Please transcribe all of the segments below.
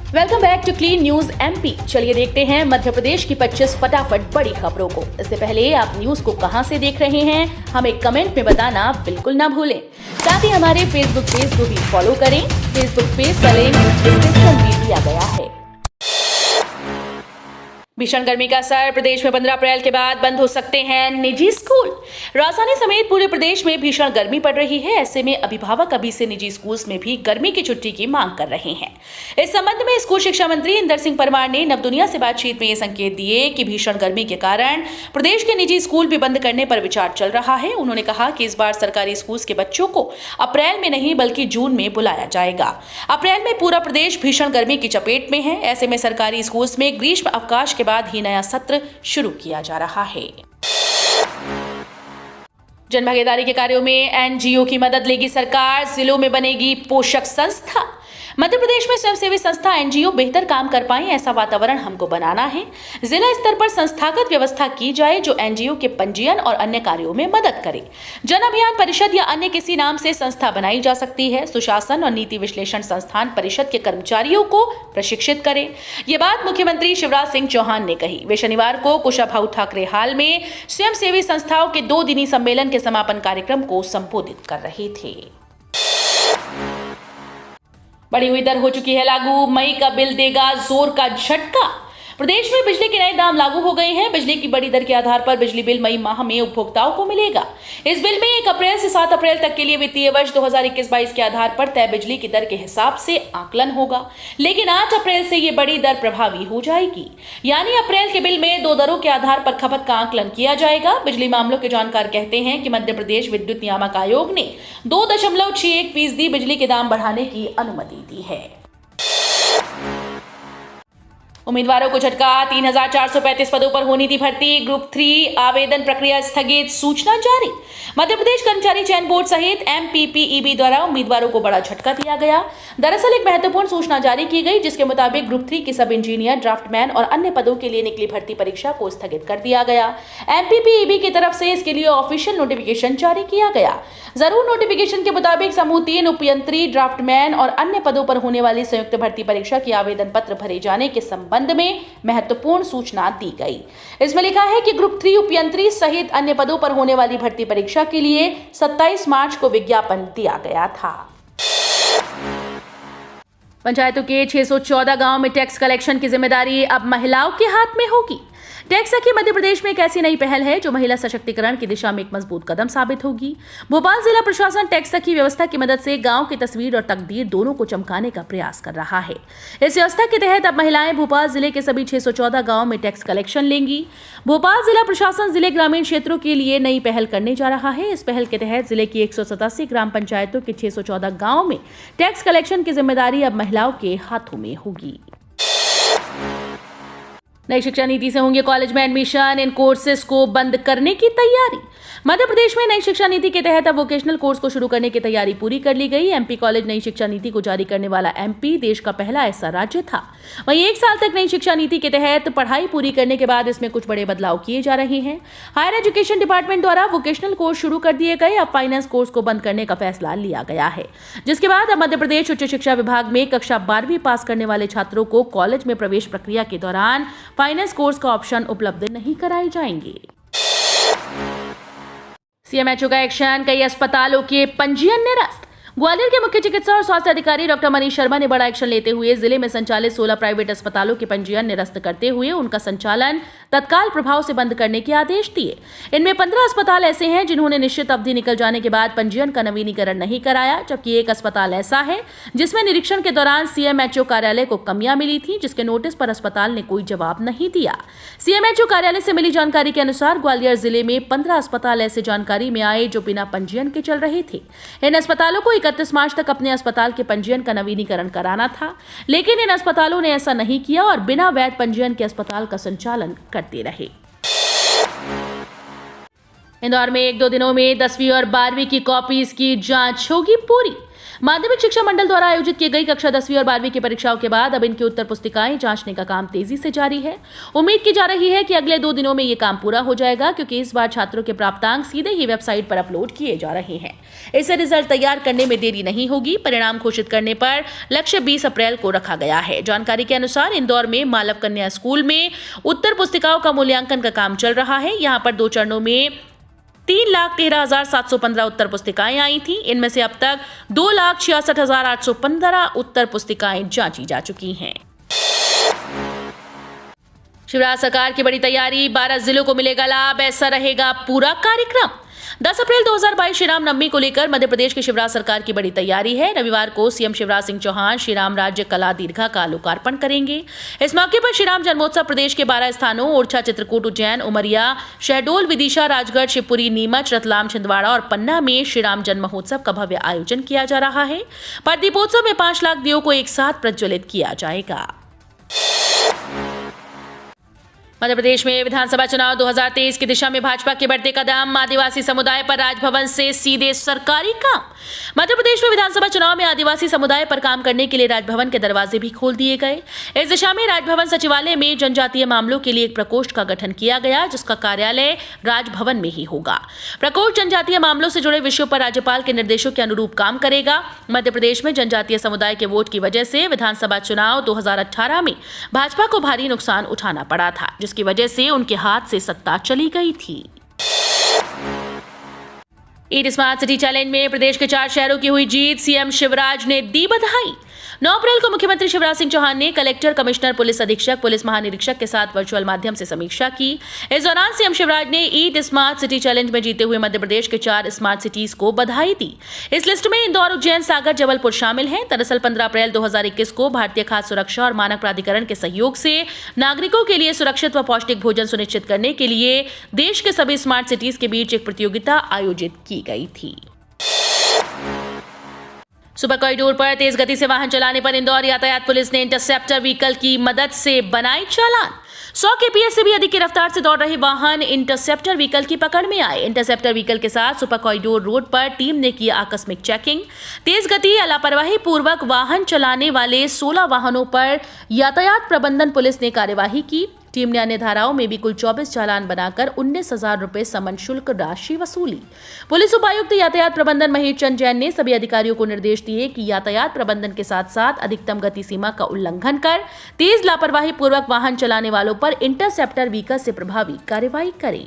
Welcome back to clean news MP. चलिए देखते हैं मध्य प्रदेश की 25 फटाफट बड़ी खबरों को। इससे पहले आप न्यूज को कहां से देख रहे हैं, हमें कमेंट में बताना बिल्कुल ना भूलें। साथ ही हमारे फेसबुक पेज को भी फॉलो करें। फेसबुक पेज का लिंक डिस्क्रिप्शन में दिया गया है। भीषण गर्मी का असर, प्रदेश में 15 अप्रैल के बाद बंद हो सकते हैं निजी स्कूल। राजधानी समेत पूरे प्रदेश में भीषण गर्मी पड़ रही है। ऐसे में अभिभावक अभी से निजी स्कूल्स में भी गर्मी की छुट्टी की मांग कर रहे हैं। इस संबंध में स्कूल शिक्षा मंत्री इंदर सिंह परमार ने नवदुनिया से बातचीत में ये संकेत दिए कि भीषण गर्मी के कारण प्रदेश के निजी स्कूल भी बंद करने पर विचार चल रहा है। उन्होंने कहा कि इस बार सरकारी स्कूल के बच्चों को अप्रैल में नहीं बल्कि जून में बुलाया जाएगा। अप्रैल में पूरा प्रदेश भीषण गर्मी की चपेट में है। ऐसे में सरकारी स्कूल में ग्रीष्म अवकाश के बाद ही नया सत्र शुरू किया जा रहा है। जन भागीदारी के कार्यों में एनजीओ की मदद लेगी सरकार, जिलों में बनेगी पोषक संस्था। मध्य प्रदेश में स्वयंसेवी संस्था एनजीओ बेहतर काम कर पाएं, ऐसा वातावरण हमको बनाना है। जिला स्तर पर संस्थागत व्यवस्था की जाए जो एनजीओ के पंजीयन और अन्य कार्यों में मदद करे। जन अभियान परिषद या अन्य किसी नाम से संस्था बनाई जा सकती है। सुशासन और नीति विश्लेषण संस्थान परिषद के कर्मचारियों को प्रशिक्षित करे। ये बात मुख्यमंत्री शिवराज सिंह चौहान ने कही। वे शनिवार को कुशाभाऊ ठाकरे हाल में स्वयंसेवी संस्थाओं के 2 दिनी सम्मेलन के समापन कार्यक्रम को संबोधित कर रहे थे। बढ़ी हुई दर हो चुकी है लागू, मई का बिल देगा जोर का झटका। प्रदेश में बिजली के नए दाम लागू हो गए हैं। बिजली की बड़ी दर के आधार पर बिजली बिल मई माह में उपभोक्ताओं को मिलेगा। इस बिल में 1 अप्रैल से 7 अप्रैल तक के लिए वित्तीय वर्ष 2021-22 के आधार पर तय बिजली की दर के हिसाब से आकलन होगा। लेकिन 8 अप्रैल से ये बड़ी दर प्रभावी हो जाएगी, यानी अप्रैल के बिल में 2 दरों के आधार पर खपत का आकलन किया जाएगा। बिजली मामलों के जानकार कहते हैं कि मध्य प्रदेश विद्युत नियामक आयोग ने 2.61% बिजली के दाम बढ़ाने की अनुमति दी है। उम्मीदवारों को झटका, 3,435 पदों पर होनी थी भर्ती। ग्रुप 3 आवेदन प्रक्रिया स्थगित, सूचना जारी। मध्य प्रदेश कर्मचारी चयन बोर्ड सहित एमपीपीईबी द्वारा उम्मीदवारों को बड़ा झटका दिया गया। दरअसल एक महत्वपूर्ण सूचना जारी की गई जिसके मुताबिक ग्रुप 3 की सब इंजीनियर, ड्राफ्टमैन और अन्य पदों के लिए निकली भर्ती परीक्षा को स्थगित कर दिया गया। एमपीपीईबी की तरफ से इसके लिए ऑफिशियल नोटिफिकेशन जारी किया गया। जरूर नोटिफिकेशन के मुताबिक समूह 3 उपयंत्री, ड्राफ्टमैन और अन्य पदों पर होने वाली संयुक्त भर्ती परीक्षा की आवेदन पत्र भरे जाने के संबंध में महत्वपूर्ण सूचना दी गई। इसमें लिखा है कि ग्रुप 3 उपयंत्री सहित अन्य पदों पर होने वाली भर्ती परीक्षा के लिए 27 मार्च को विज्ञापन दिया गया था। पंचायतों के 614 गांव में टैक्स कलेक्शन की जिम्मेदारी अब महिलाओं के हाथ में होगी। टैक्स सखी मध्य प्रदेश में एक ऐसी नई पहल है जो महिला सशक्तिकरण की दिशा में एक मजबूत कदम साबित होगी। भोपाल जिला प्रशासन टैक्स सखी व्यवस्था की मदद से गांव की तस्वीर और तकदीर दोनों को चमकाने का प्रयास कर रहा है। इस व्यवस्था के तहत अब महिलाएं भोपाल जिले के सभी 614 गांव में टैक्स कलेक्शन लेंगी। भोपाल जिला प्रशासन जिले ग्रामीण क्षेत्रों के लिए नई पहल करने जा रहा है। इस पहल के तहत जिले की 187 ग्राम पंचायतों के 614 गाँव में टैक्स कलेक्शन की जिम्मेदारी अब महिलाओं के हाथों में होगी। नई शिक्षा नीति से होंगे कॉलेज में एडमिशन, इन कोर्सेज को बंद करने की तैयारी। मध्य प्रदेश में नई शिक्षा नीति के तहत अब वोकेशनल कोर्स को शुरू करने की तैयारी पूरी कर ली गई। एमपी कॉलेज नई शिक्षा नीति को जारी करने वाला एमपी देश का पहला ऐसा राज्य था। वहीं 1 साल तक नई शिक्षा नीति के तहत पढ़ाई पूरी करने के बाद इसमें कुछ बड़े बदलाव किए जा रहे हैं। हायर एजुकेशन डिपार्टमेंट द्वारा वोकेशनल कोर्स शुरू कर दिए गए। अब फाइनेंस कोर्स को बंद करने का फैसला लिया गया है, जिसके बाद अब मध्य प्रदेश उच्च शिक्षा विभाग में कक्षा 12वीं पास करने वाले छात्रों को कॉलेज में प्रवेश प्रक्रिया के दौरान फाइनेंस कोर्स का ऑप्शन उपलब्ध नहीं कराए जाएंगे। सीएमएचओ का एक्शन, कई अस्पतालों के पंजीयन निरस्त। ग्वालियर के मुख्य चिकित्सा और स्वास्थ्य अधिकारी डॉक्टर मनीष शर्मा ने बड़ा एक्शन लेते हुए जिले में संचालित 16 प्राइवेट अस्पतालों के पंजीयन निरस्त करते हुए उनका संचालन तत्काल प्रभाव से बंद करने के आदेश दिए। इनमें 15 अस्पताल ऐसे हैं जिन्होंने निश्चित अवधि निकल जाने के बाद पंजीयन का नवीनीकरण नहीं कराया, जबकि एक अस्पताल ऐसा है जिसमें निरीक्षण के दौरान सीएमएचओ कार्यालय को कमियां मिली थी, जिसके नोटिस पर अस्पताल ने कोई जवाब नहीं दिया। सीएमएचओ कार्यालय से मिली जानकारी के अनुसार ग्वालियर जिले में 15 अस्पताल ऐसे जानकारी में आए जो बिना पंजीयन के चल रहे थे। इन अस्पतालों को 31 मार्च तक अपने अस्पताल के पंजीयन का नवीनीकरण कराना था, लेकिन इन अस्पतालों ने ऐसा नहीं किया और बिना वैध पंजीयन के अस्पताल का संचालन करते रहे। इंदौर में 1-2 दिनों में 10वीं और 12वीं की कॉपीज की जांच होगी पूरी। माध्यमिक शिक्षा मंडल द्वारा आयोजित की गई कक्षा 10वीं और 12वीं की परीक्षाओं के बाद अब इनकी उत्तर पुस्तिकाएं जांचने का काम तेजी से जारी है। उम्मीद की जा रही है कि अगले 2 दिनों में ये काम पूरा हो जाएगा, क्योंकि इस बार छात्रों के प्राप्तांक सीधे ही वेबसाइट पर अपलोड किए जा रहे हैं। इससे रिजल्ट तैयार करने में देरी नहीं होगी। परिणाम घोषित करने पर लक्ष्य 20 अप्रैल को रखा गया है। जानकारी के अनुसार इंदौर में मालव कन्या स्कूल में उत्तर पुस्तिकाओं का मूल्यांकन का काम चल रहा है। यहाँ पर 2 चरणों में 3,13,715 उत्तर पुस्तिकाएं आई थी। इनमें से अब तक 2,66,815 उत्तर पुस्तिकाएं जांची जा चुकी हैं। शिवराज सरकार की बड़ी तैयारी, 12 जिलों को मिलेगा लाभ, ऐसा रहेगा पूरा कार्यक्रम। 10 अप्रैल 2022 श्री राम नवमी को लेकर मध्य प्रदेश की शिवराज सरकार की बड़ी तैयारी है। रविवार को सीएम शिवराज सिंह चौहान श्री राम राज्य कला दीर्घा का लोकार्पण करेंगे। इस मौके पर श्री राम जन्मोत्सव प्रदेश के 12 स्थानों ओरछा, चित्रकूट, उज्जैन, उमरिया, शहडोल, विदिशा, राजगढ़, शिवपुरी, नीमच, रतलाम, छिंदवाड़ा और पन्ना में श्री राम जन्म महोत्सव का भव्य आयोजन किया जा रहा है। पर दीपोत्सव में 5 लाख दियों को एक साथ प्रज्वलित किया जाएगा। मध्य प्रदेश में विधानसभा चुनाव 2023 की दिशा में भाजपा के बढ़ते कदम, आदिवासी समुदाय पर राजभवन से सीधे सरकारी काम। मध्य प्रदेश में विधानसभा चुनाव में आदिवासी समुदाय पर काम करने के लिए राजभवन के दरवाजे भी खोल दिए गए। इस दिशा में राजभवन सचिवालय में जनजातीय मामलों के लिए एक प्रकोष्ठ का गठन किया गया, जिसका कार्यालय राजभवन में ही होगा। प्रकोष्ठ जनजातीय मामलों से जुड़े विषयों पर राज्यपाल के निर्देशों के अनुरूप काम करेगा। मध्य प्रदेश में जनजातीय समुदाय के वोट की वजह से विधानसभा चुनाव 2018 में भाजपा को भारी नुकसान उठाना पड़ा था, जिसकी वजह से उनके हाथ से सत्ता चली गई थी। ईट स्मार्ट सिटी चैलेंज में प्रदेश के 4 शहरों की हुई जीत, सीएम शिवराज ने दी बधाई। 9 अप्रैल को मुख्यमंत्री शिवराज सिंह चौहान ने कलेक्टर, कमिश्नर, पुलिस अधीक्षक, पुलिस महानिरीक्षक के साथ वर्चुअल माध्यम से समीक्षा की। इस दौरान सीएम शिवराज ने ईट स्मार्ट सिटी चैलेंज में जीते हुए मध्य प्रदेश के 4 स्मार्ट सिटीज को बधाई दी। इस लिस्ट में इंदौर, उज्जैन, सागर, जबलपुर शामिल हैं। दरअसल 15 अप्रैल 2021 को भारतीय खाद्य सुरक्षा और मानक प्राधिकरण के सहयोग से नागरिकों के लिए सुरक्षित व पौष्टिक भोजन सुनिश्चित करने के लिए देश के सभी स्मार्ट सिटीज के बीच एक प्रतियोगिता आयोजित की गई थी। सुपर कॉरिडोर पर तेज गति से वाहन चलाने पर इंदौर यातायात पुलिस ने इंटरसेप्टर व्हीकल की मदद से बनाई चालान। 100 kph से भी अधिक की रफ्तार से दौड़ रहे वाहन इंटरसेप्टर व्हीकल की पकड़ में आए। इंटरसेप्टर व्हीकल के साथ सुपर कॉरिडोर रोड पर टीम ने किया आकस्मिक चेकिंग। तेज गति या लापरवाही पूर्वक वाहन चलाने वाले 16 वाहनों पर यातायात प्रबंधन पुलिस ने कार्यवाही की। टीम ने अन्य धाराओं में भी कुल 24 चालान बनाकर 19,000 रुपए समन शुल्क राशि वसूली। पुलिस उपायुक्त यातायात प्रबंधन महेश चंद जैन ने सभी अधिकारियों को निर्देश दिए कि यातायात प्रबंधन के साथ साथ अधिकतम गति सीमा का उल्लंघन कर तेज लापरवाही पूर्वक वाहन चलाने वालों पर इंटरसेप्टर व्हीकल से प्रभावी कार्रवाई करें।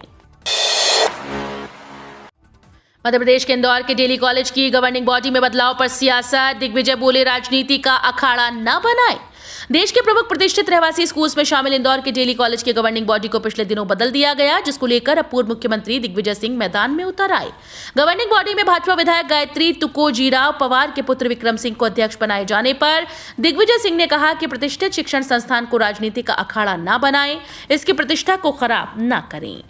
मध्य प्रदेश के इंदौर के डेली कॉलेज की गवर्निंग बॉडी में बदलाव पर सियासत, दिग्विजय बोले राजनीति का अखाड़ा न बनाए। देश के प्रमुख प्रतिष्ठित रहवासी स्कूल्स में शामिल इंदौर के डेली कॉलेज की गवर्निंग बॉडी को पिछले दिनों बदल दिया गया, जिसको लेकर अब पूर्व मुख्यमंत्री दिग्विजय सिंह मैदान में उतर आए। गवर्निंग बॉडी में भाजपा विधायक गायत्री तुकोजीराव पवार के पुत्र विक्रम सिंह को अध्यक्ष बनाए जाने पर दिग्विजय सिंह ने कहा कि प्रतिष्ठित शिक्षण संस्थान को राजनीति का अखाड़ा न बनाएं, इसकी प्रतिष्ठा को खराब न करें।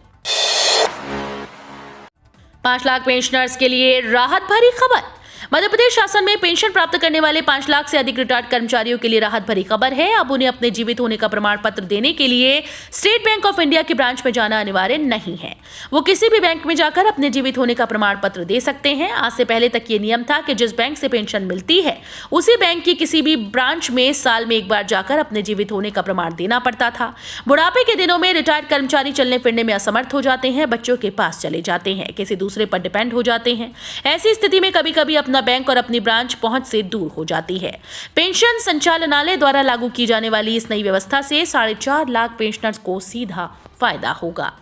5 लाख पेंशनर्स के लिए राहत भरी खबर। मध्य प्रदेश शासन में पेंशन प्राप्त करने वाले 5 लाख से अधिक रिटायर्ड कर्मचारियों के लिए राहत भरी खबर है। अब उन्हें अपने जीवित होने का प्रमाण पत्र देने के लिए स्टेट बैंक ऑफ इंडिया की ब्रांच में जाना अनिवार्य नहीं है। वो किसी भी बैंक में जाकर अपने जीवित होने का प्रमाण पत्र दे सकते हैं। आज से पहले तक ये नियम था कि जिस बैंक से पेंशन मिलती है उसी बैंक की किसी भी ब्रांच में साल में एक बार जाकर अपने जीवित होने का प्रमाण देना पड़ता था। बुढ़ापे के दिनों में रिटायर्ड कर्मचारी चलने फिरने में असमर्थ हो जाते हैं, बच्चों के पास चले जाते हैं, किसी दूसरे पर डिपेंड हो जाते हैं। ऐसी स्थिति में कभी कभी अपना बैंक और अपनी ब्रांच पहुंच से दूर हो जाती है। पेंशन संचालनालय द्वारा लागू की जाने वाली इस नई व्यवस्था से 4.5 लाख पेंशनर्स को सीधा फायदा होगा।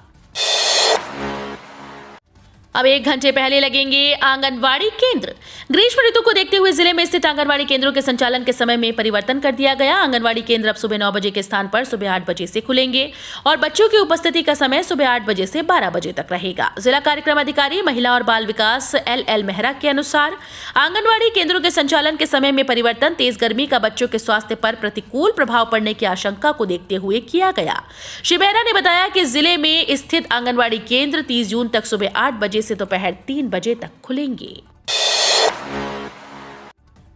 अब 1 घंटे पहले लगेंगे आंगनवाड़ी केंद्र। ग्रीष्म ऋतु को देखते हुए जिले में स्थित आंगनवाड़ी केंद्रों के संचालन के समय में परिवर्तन कर दिया गया। आंगनवाड़ी केंद्र अब सुबह 9 बजे के स्थान पर सुबह 8 बजे से खुलेंगे और बच्चों की उपस्थिति का समय सुबह 8 बजे से 12 बजे तक रहेगा। जिला कार्यक्रम अधिकारी महिला और बाल विकास LL मेहरा के अनुसार आंगनवाड़ी केंद्रों के संचालन के समय में परिवर्तन तेज गर्मी का बच्चों के स्वास्थ्य पर प्रतिकूल प्रभाव पड़ने की आशंका को देखते हुए किया गया। श्री मेहरा ने बताया कि जिले में स्थित आंगनवाड़ी केंद्र 30 जून तक सुबह 8 बजे से दोपहर 3 बजे तक खुलेंगे।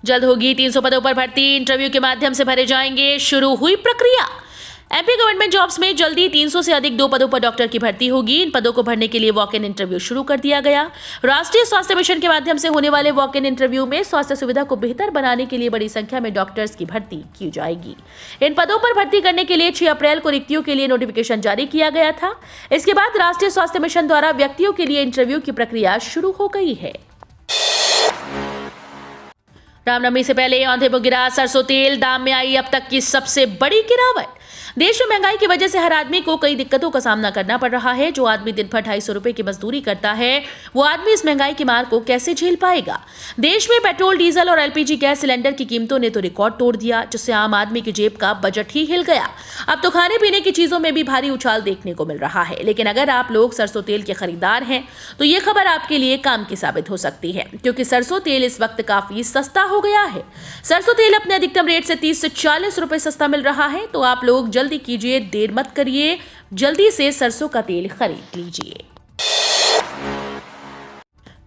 जल्द होगी 300 पदों पर भर्ती, इंटरव्यू के माध्यम से भरे जाएंगे। शुरू हुई प्रक्रिया। एमपी गवर्नमेंट जॉब्स में जल्दी 300 से अधिक 2 पदों पर डॉक्टर की भर्ती होगी। इन पदों को भरने के लिए वॉक इन इंटरव्यू शुरू कर दिया गया। राष्ट्रीय स्वास्थ्य मिशन के माध्यम से होने वाले वॉक इन इंटरव्यू में स्वास्थ्य सुविधा को बेहतर बनाने के लिए बड़ी संख्या में डॉक्टर्स की भर्ती की जाएगी। इन पदों पर भर्ती करने के लिए 6 अप्रैल को रिक्तियों के लिए नोटिफिकेशन जारी किया गया था। इसके बाद राष्ट्रीय स्वास्थ्य मिशन द्वारा व्यक्तियों के लिए इंटरव्यू की प्रक्रिया शुरू हो गई है। रामनवमी से पहले औंधे में गिरा सरसों तेल, दाम में आई अब तक की सबसे बड़ी गिरावट। देश में महंगाई की वजह से हर आदमी को कई दिक्कतों का सामना करना पड़ रहा है। जो आदमी दिन भर 250 रुपए की मजदूरी करता है, वो आदमी इस महंगाई की मार को कैसे झेल पाएगा। देश में पेट्रोल, डीजल और एलपीजी गैस सिलेंडर की कीमतों ने तो रिकॉर्ड तोड़ दिया, जिससे आम आदमी की जेब का बजट ही हिल गया। अब तो खाने पीने की चीजों में भी भारी उछाल देखने को मिल रहा है। लेकिन अगर आप लोग सरसों तेल के खरीदार हैं तो ये खबर आपके लिए काम की साबित हो सकती है, क्योंकि सरसों तेल इस वक्त काफी सस्ता हो गया है। सरसों तेल अपने अधिकतम रेट से 30 से 40 रुपए सस्ता मिल रहा है। तो आप लोग जल्दी कीजिए, देर मत करिए, जल्दी से सरसों का तेल खरीद लीजिए।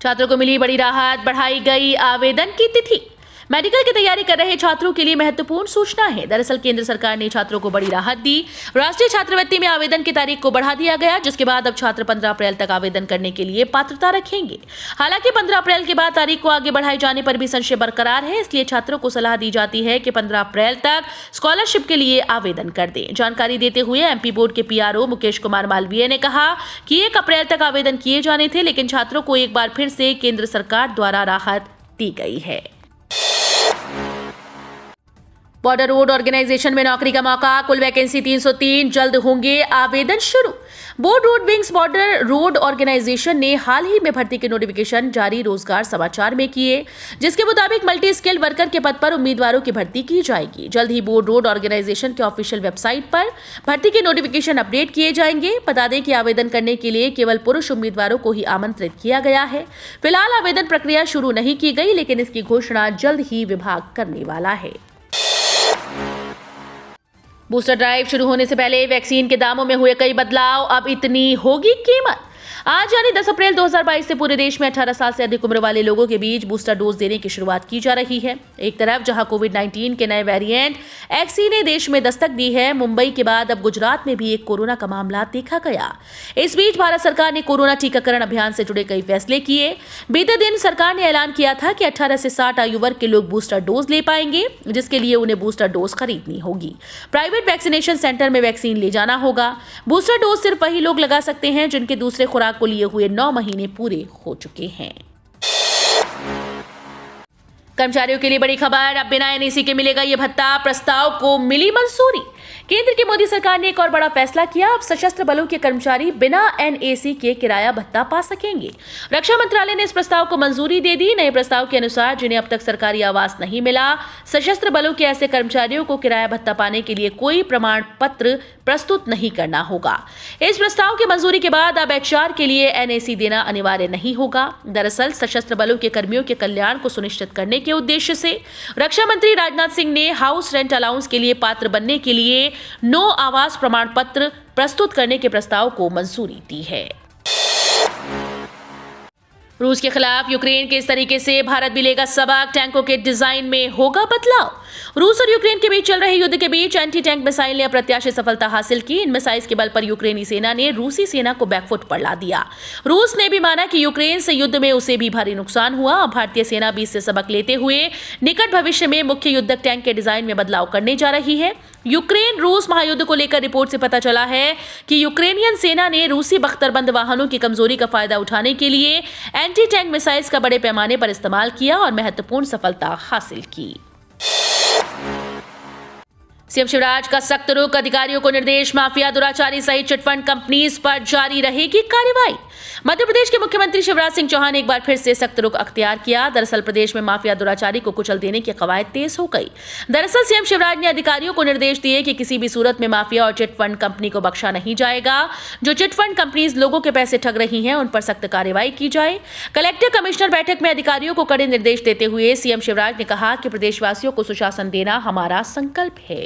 छात्रों को मिली बड़ी राहत, बढ़ाई गई आवेदन की तिथि। मेडिकल की तैयारी कर रहे छात्रों के लिए महत्वपूर्ण सूचना है। दरअसल केंद्र सरकार ने छात्रों को बड़ी राहत दी। राष्ट्रीय छात्रवृत्ति में आवेदन की तारीख को बढ़ा दिया गया, जिसके बाद अब छात्र 15 अप्रैल तक आवेदन करने के लिए पात्रता रखेंगे। हालांकि 15 अप्रैल के बाद तारीख को आगे बढ़ाए जाने पर भी संशय बरकरार है। इसलिए छात्रों को सलाह दी जाती है कि 15 अप्रैल तक स्कॉलरशिप के लिए आवेदन कर दें। जानकारी देते हुए एमपी बोर्ड के पीआरओ मुकेश कुमार मालवीय ने कहा कि 1 अप्रैल तक आवेदन किए जाने थे, लेकिन छात्रों को एक बार फिर से केंद्र सरकार द्वारा राहत दी गई है। बॉर्डर रोड ऑर्गेनाइजेशन में नौकरी का मौका, कुल वैकेंसी 303, जल्द होंगे आवेदन शुरू। Board road wings border road organisation ने हाल ही में भर्ती के नोटिफिकेशन जारी रोजगार समाचार में किए, जिसके मुताबिक मल्टी स्किल्ड वर्कर के पद पर उम्मीदवारों की भर्ती की जाएगी। जल्द ही बोर्ड रोड ऑर्गेनाइजेशन के ऑफिशियल वेबसाइट पर भर्ती के नोटिफिकेशन अपडेट किए जाएंगे। बता दें कि आवेदन करने के लिए केवल पुरुष उम्मीदवारों को ही आमंत्रित किया गया है। फिलहाल आवेदन प्रक्रिया शुरू नहीं की गई, लेकिन इसकी घोषणा जल्द ही विभाग करने वाला है। बूस्टर ड्राइव शुरू होने से पहले वैक्सीन के दामों में हुए कई बदलाव, अब इतनी होगी कीमत। आज यानी 10 अप्रैल 2022 से पूरे देश में 18 साल से अधिक उम्र वाले लोगों के बीच बूस्टर डोज देने की शुरुआत की जा रही है। एक तरफ जहां कोविड-19 के नए वेरिएंट एक्सी ने देश में दस्तक दी है, मुंबई के बाद अब गुजरात में भी एक कोरोना का मामला देखा गया। इस बीच भारत सरकार ने कोरोना टीकाकरण अभियान से जुड़े कई फैसले किए। बीते दिन सरकार ने ऐलान किया था कि 18 से 60 आयु वर्ग के लोग बूस्टर डोज ले पाएंगे, जिसके लिए उन्हें बूस्टर डोज खरीदनी होगी। प्राइवेट वैक्सीनेशन सेंटर में वैक्सीन ले जाना होगा। बूस्टर डोज सिर्फ वही लोग लगा सकते हैं जिनके दूसरे खुराक को लिए हुए 9 महीने पूरे हो चुके हैं। कर्मचारियों के लिए बड़ी खबर, अब बिना एनएसी के मिलेगा ये भत्ता, प्रस्ताव को मिली मंजूरी। केंद्र की मोदी सरकार ने एक और बड़ा फैसला किया। अब सशस्त्र बलों के कर्मचारी बिना एनएसी के किराया भत्ता पा सकेंगे। रक्षा मंत्रालय ने इस प्रस्ताव को मंजूरी दे दी। नए प्रस्ताव के अनुसार जिन्हें अब तक सरकारी आवास नहीं मिला, सशस्त्र बलों के ऐसे कर्मचारियों को किराया भत्ता पाने के लिए कोई प्रमाण पत्र प्रस्तुत नहीं करना होगा। इस प्रस्ताव की मंजूरी के बाद अब एचआर के लिए एनएसी देना अनिवार्य नहीं होगा। दरअसल सशस्त्र बलों के कर्मियों के कल्याण को सुनिश्चित करने के उद्देश्य से रक्षा मंत्री राजनाथ सिंह ने हाउस रेंट अलाउंस के लिए पात्र बनने के लिए 9 आवास प्रमाण पत्र प्रस्तुत करने के प्रस्ताव को मंजूरी दी है। रूस के खिलाफ यूक्रेन के इस तरीके से भारत भी लेगा सबक, टैंकों के डिजाइन में होगा बदलाव। रूस और यूक्रेन के बीच चल रहे युद्ध के बीच एंटी टैंक मिसाइल ने अप्रत्याशित सफलता हासिल की। इन मिसाइल के बल पर यूक्रेनी सेना ने रूसी सेना को बैकफुट पर ला दिया। रूस ने भी माना कि यूक्रेन से युद्ध में उसे भी भारी नुकसान हुआ। भारतीय सेना भी इससे सबक लेते हुए निकट भविष्य में मुख्य युद्धक टैंक के डिजाइन में बदलाव करने जा रही है। यूक्रेन रूस महायुद्ध को लेकर रिपोर्ट से पता चला है कि यूक्रेनियन सेना ने रूसी बख्तरबंद वाहनों की कमजोरी का फायदा उठाने के लिए एंटी टैंक मिसाइल्स का बड़े पैमाने पर इस्तेमाल किया और महत्वपूर्ण सफलता हासिल की। सीएम शिवराज का सख्त रुख, अधिकारियों को निर्देश, माफिया दुराचारी सहित चिटफंड कंपनीज पर जारी रहेगी कार्रवाई। मध्य प्रदेश के मुख्यमंत्री शिवराज सिंह चौहान ने एक बार फिर से सख्त रुख अख्तियार किया। दरअसल प्रदेश में माफिया दुराचारी को कुचल देने की कवायद तेज हो गई। दरअसल सीएम शिवराज ने अधिकारियों को निर्देश दिए कि किसी भी सूरत में माफिया और चिटफंड कंपनी को बख्शा नहीं जाएगा। जो चिटफंड कंपनीज लोगों के पैसे ठग रही हैं, उन पर सख्त कार्रवाई की जाए। कलेक्टर कमिश्नर बैठक में अधिकारियों को कड़े निर्देश देते हुए सीएम शिवराज ने कहा कि प्रदेशवासियों को सुशासन देना हमारा संकल्प है।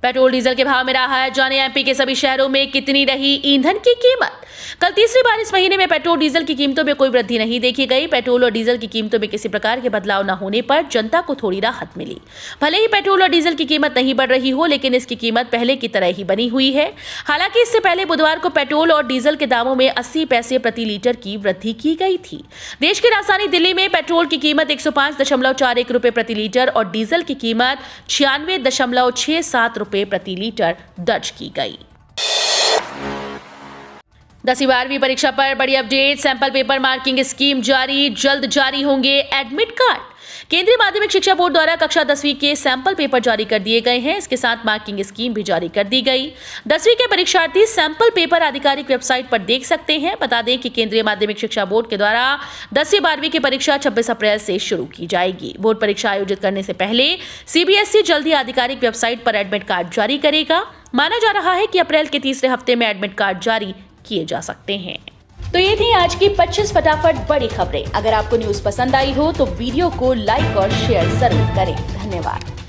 पेट्रोल डीजल के भाव में रहा है, जाने एमपी के सभी शहरों में कितनी रही ईंधन की कीमत। कल तीसरी बार इस महीने में पेट्रोल डीजल की कीमतों में कोई वृद्धि नहीं देखी गई। पेट्रोल और डीजल की कीमतों में किसी प्रकार के बदलाव न होने पर जनता को थोड़ी राहत मिली। भले ही पेट्रोल और डीजल की कीमत नहीं बढ़ रही हो, लेकिन इसकी कीमत पहले की तरह ही बनी हुई है। हालांकि इससे पहले बुधवार को पेट्रोल और डीजल के दामों में 80 पैसे प्रति लीटर की वृद्धि की गई थी। देश की राजधानी दिल्ली में पेट्रोल की कीमत 105.41 रुपए प्रति लीटर और डीजल की कीमत 96.67 रुपए प्रति लीटर दर्ज की गई। 10वीं 12वीं परीक्षा पर बड़ी update. Sample paper marking scheme जारी, जल्द जारी होंगे एडमिट कार्ड। केंद्रीय माध्यमिक शिक्षा बोर्ड द्वारा कक्षा 10वीं के सैंपल पेपर जारी कर दिए गए हैं। इसके साथ मार्किंग स्कीम भी जारी कर दी गई। 10वीं के परीक्षार्थी सैंपल पेपर आधिकारिक वेबसाइट पर देख सकते हैं। बता दें कि केंद्रीय माध्यमिक शिक्षा बोर्ड के द्वारा 10वीं 12वीं की परीक्षा 26 अप्रैल से शुरू की जाएगी। बोर्ड परीक्षा आयोजित करने से पहले सीबीएसई जल्द ही आधिकारिक वेबसाइट पर एडमिट कार्ड जारी करेगा। माना जा रहा है कि अप्रैल के तीसरे हफ्ते में एडमिट कार्ड जारी किए जा सकते हैं। तो ये थी आज की 25 फटाफट बड़ी खबरें। अगर आपको न्यूज़ पसंद आई हो तो वीडियो को लाइक और शेयर जरूर करें। धन्यवाद।